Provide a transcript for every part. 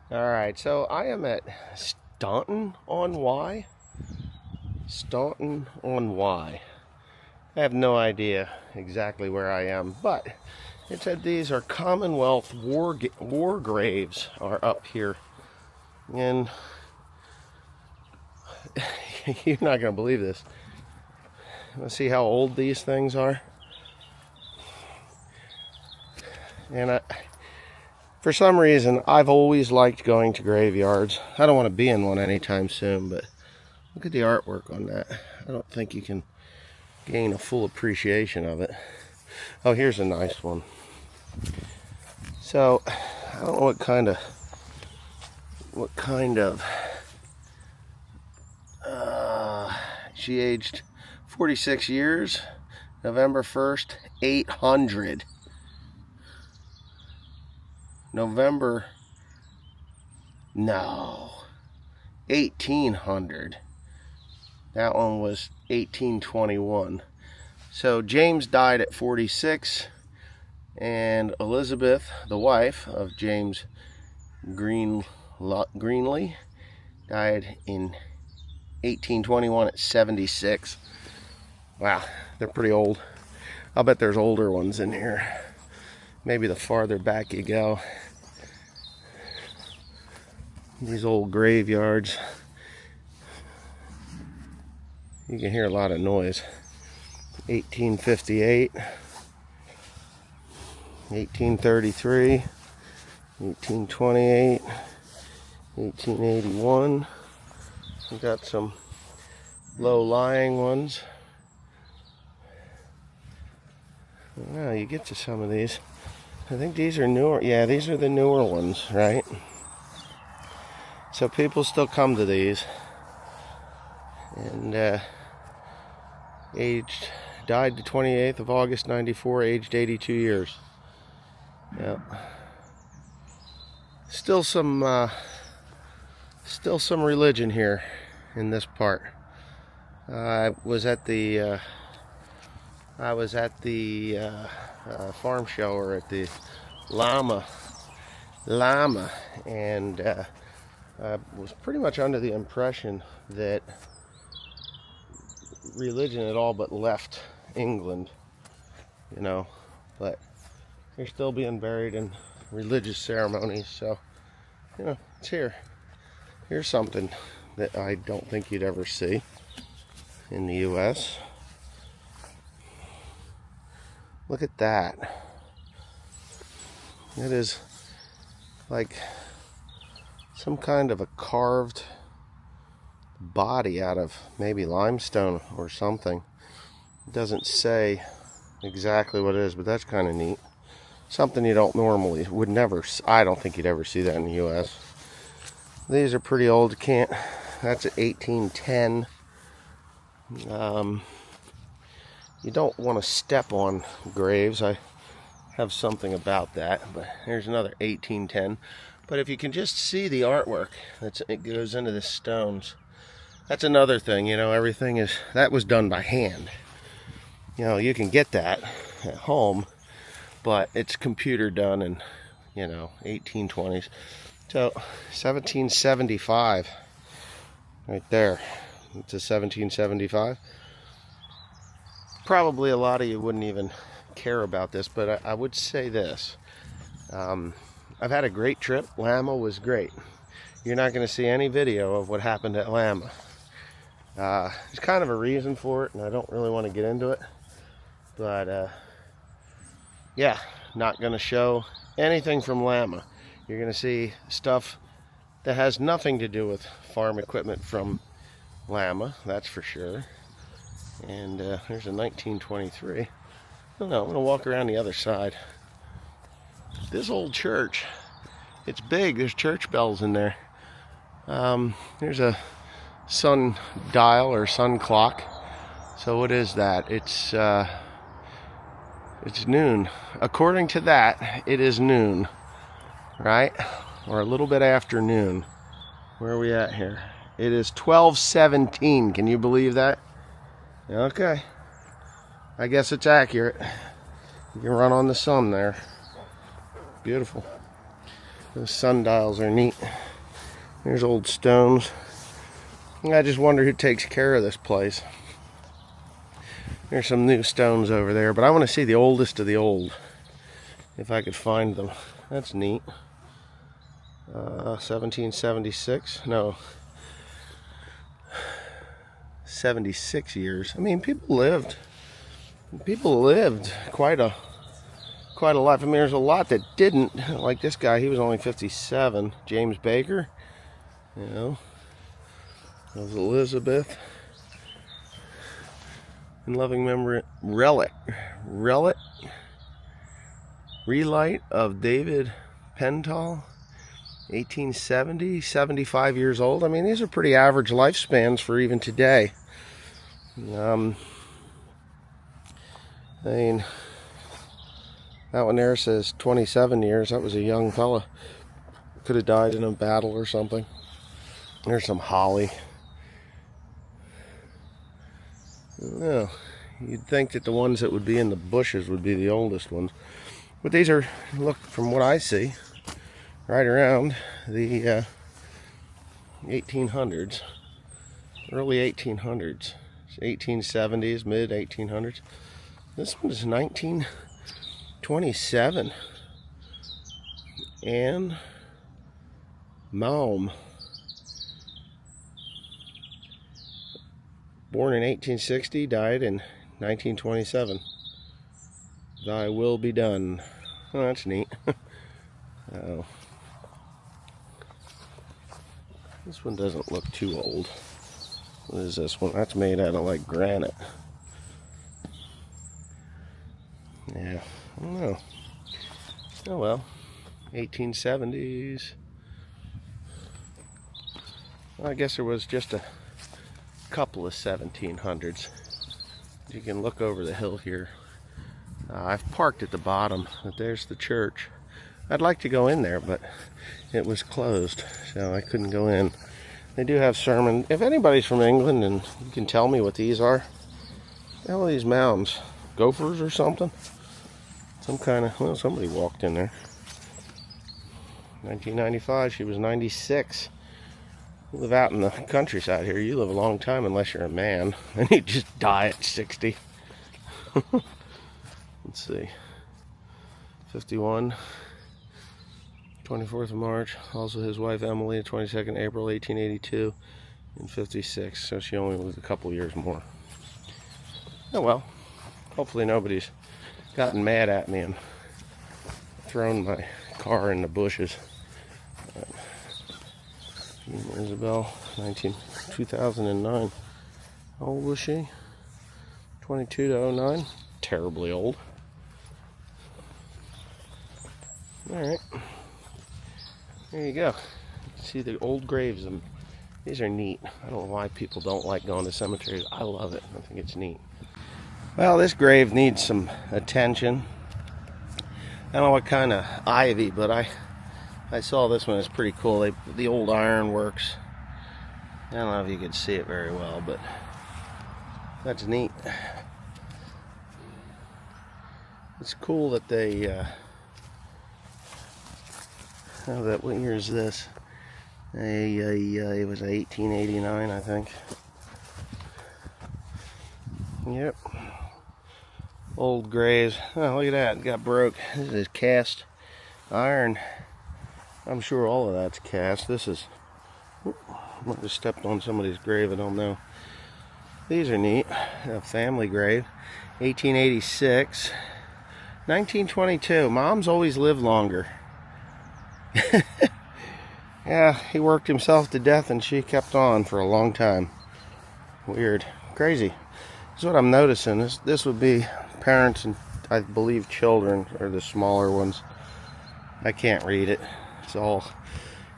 Alright, so I am at Staunton-on-Wye. Staunton-on-Wye. I have no idea exactly where I am, but it said these are Commonwealth War Graves are up here. And you're not going to believe this. Let's see how old these things are. And for some reason, I've always liked going to graveyards. I don't want to be in one anytime soon, but look at the artwork on that. I don't think you can gain a full appreciation of it. Oh, here's a nice one. So, I don't know what kind of she aged 46 years, November 1st, 800. November, no, 1800. That one was 1821. So James died at 46, and Elizabeth, the wife of James Greenley, died in 1821 at 76. Wow, they're pretty old. I'll bet there's older ones in here. Maybe the farther back you go. These old graveyards. You can hear a lot of noise. 1858, 1833, 1828, 1881. We got some low-lying ones. Well, you get to some of these. I think these are newer. Yeah, these are the newer ones, right? So people still come to these. And died the 28th of August, 94, aged 82 years. Yeah. Still some religion here in this part. I was at the farm show, or at the llama, and I was pretty much under the impression that religion had all but left England, but they're still being buried in religious ceremonies. So, it's here. Here's something that I don't think you'd ever see in the U.S. Look at that. It is like some kind of a carved body out of maybe limestone or something. It doesn't say exactly what it is, but that's kind of neat. Something you don't normally, I don't think you'd ever see that in the U.S. These are pretty old. That's at 1810. You don't want to step on graves. I have something about that, but here's another 1810. But if you can just see the artwork it goes into the stones. That's another thing, everything that was done by hand. You can get that at home, but it's computer done in, 1820s. So 1775, right there. It's a 1775. Probably a lot of you wouldn't even care about this, but I would say this. I've had a great trip. Lama was great. You're not going to see any video of what happened at Lama. There's kind of a reason for it, and I don't really want to get into it. But, yeah, not going to show anything from Lama. You're going to see stuff that has nothing to do with farm equipment from Lama, that's for sure. And there's a 1923. I don't know, I'm going to walk around the other side. This old church, it's big. There's church bells in there. There's a sun dial or sun clock. So what is that? It's noon. According to that, it is noon, right? Or a little bit after noon. Where are we at here? It is 12:17. Can you believe that? Okay. I guess it's accurate. You can run on the sun there. Beautiful. Those sundials are neat. There's old stones. I just wonder who takes care of this place. There's some new stones over there, but I want to see the oldest of the old, if I could find them. That's neat. 1776? No. 76 years. I mean, people lived quite a life. I mean, there's a lot that didn't. Like this guy, he was only 57. James Baker, you know. There's Elizabeth. In loving memory, relic of David Pental, 1870, 75 years old. I mean, these are pretty average lifespans for even today. I mean, that one there says 27 years. That was a young fella. Could have died in a battle or something. There's some holly. Well, you'd think that the ones that would be in the bushes would be the oldest ones. But these are, look, from what I see, right around the 1800s. Early 1800s. 1870s, mid 1800s. This one is 1927. Anne Malm. Born in 1860, died in 1927. Thy will be done. Oh, that's neat. Oh. This one doesn't look too old. What is this one? That's made out of like granite. Yeah, I don't know. Oh well. 1870s. Well, I guess there was just a couple of 1700s. You can look over the hill here. I've parked at the bottom, but there's the church. I'd like to go in there, but it was closed, so I couldn't go in. They do have sermon. If anybody's from England and you can tell me what these are, what the hell are these mounds? Gophers or something? Some kind of, well, somebody walked in there. 1995, she was 96. You live out in the countryside here, you live a long time unless you're a man, and you just die at 60. Let's see. 51. 24th of March. Also his wife Emily, 22nd April 1882. And 56. So she only lived a couple years more. Oh well. Hopefully nobody's gotten mad at me and thrown my car in the bushes. Isabel, 2009. How old was she? 22 to 09. Terribly old. Alright. There you go. See the old graves. These are neat. I don't know why people don't like going to cemeteries. I love it. I think it's neat. Well, this grave needs some attention. I don't know what kind of ivy, but I saw this one. It's pretty cool. The old ironworks. I don't know if you can see it very well, but that's neat. It's cool that they what year is this? It was 1889, I think. Yep. Old graves. Oh, look at that. It got broke. This is cast iron. I'm sure all of that's cast. This is... I might have stepped on somebody's grave. I don't know. These are neat. A family grave. 1886. 1922. Mom's always lived longer. Yeah, he worked himself to death and she kept on for a long time. Weird. Crazy. That's what I'm noticing. This would be parents and, I believe, children are the smaller ones. I can't read it. It's all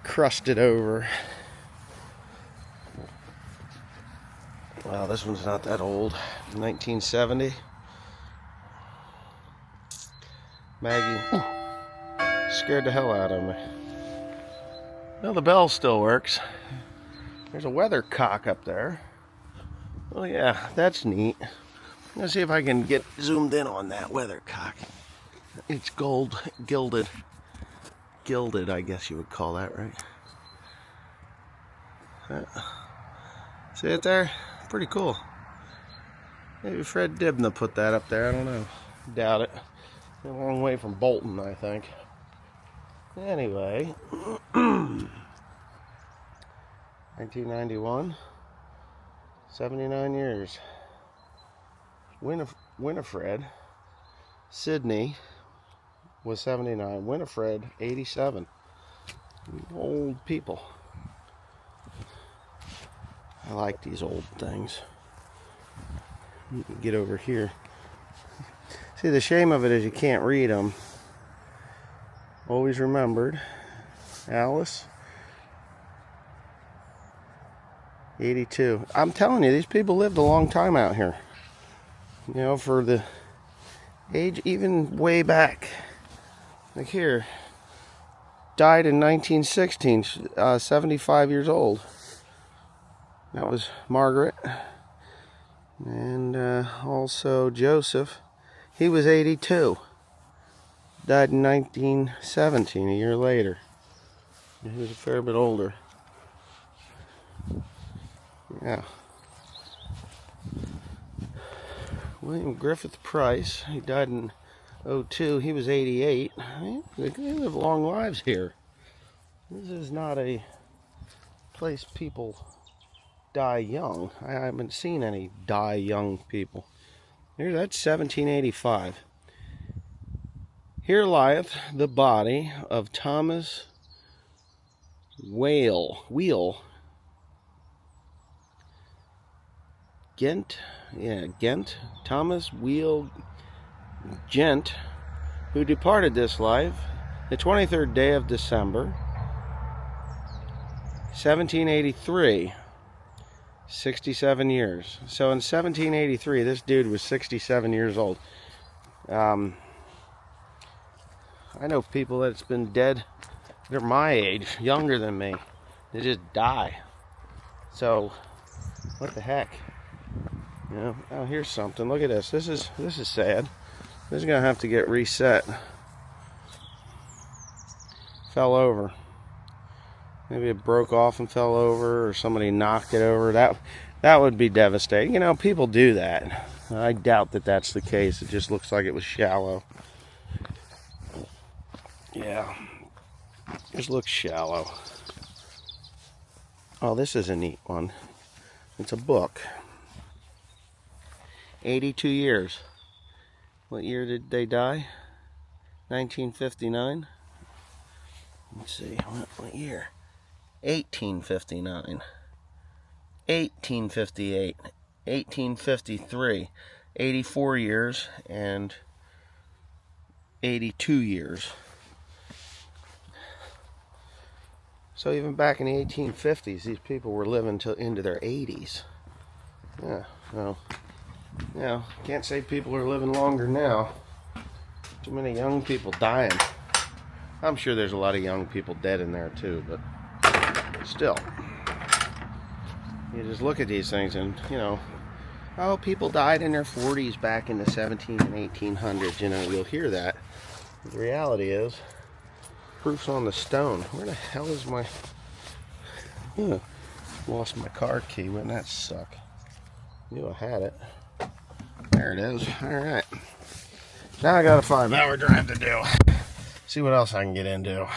crusted over. Wow, this one's not that old. 1970. Maggie scared the hell out of me. Well, the bell still works. There's a weathercock up there. Oh yeah, that's neat. Let's see if I can get zoomed in on that weathercock. It's gold gilded. gilded, I guess you would call that, right? See it there? Pretty cool. Maybe Fred Dibna put that up there, I don't know. Doubt it. A long way from Bolton, I think. Anyway, 1991, 79 years. Winifred, Sydney was 79. Winifred, 87. Old people. I like these old things. Get over here. See, the shame of it is you can't read them. Always remembered. Alice, 82. I'm telling you, these people lived a long time out here. You know, for the age, even way back. Like here, died in 1916, 75 years old. That was Margaret. And also Joseph. He was 82. Died in 1917, a year later. He was a fair bit older. Yeah. William Griffith Price, he died in 02. He was 88. They live long lives here. This is not a place people die young. I haven't seen any die young people. Here, that's 1785. Here lieth the body of Thomas Wheel Gent, Thomas Wheel Gent, who departed this life the 23rd day of December, 1783. 67 years. So in 1783, this dude was 67 years old. I know people that's been dead, they're my age, younger than me. They just die. So, what the heck? You know, oh, here's something. Look at this. This is sad. This is gonna have to get reset. Fell over. Maybe it broke off and fell over, or somebody knocked it over. That would be devastating. You know, people do that. I doubt that that's the case. It just looks like it was shallow. Yeah, just looks shallow. Oh, this is a neat one. It's a book. 82 years. What year did they die? 1959. Let's see, what year? 1859. 1858. 1853. 84 years and 82 years. So even back in the 1850s, these people were living into their 80s. Yeah, well, you know, can't say people are living longer now. Too many young people dying. I'm sure there's a lot of young people dead in there too, but still. You just look at these things and, you know, oh, people died in their 40s back in the 17 and 1800s. You know, you'll hear that. But the reality is, proof's on the stone. Where the hell is my... lost my car key. Wouldn't that suck? Knew I had it. There it is. Alright. Now I got a 5-hour drive to do. See what else I can get into.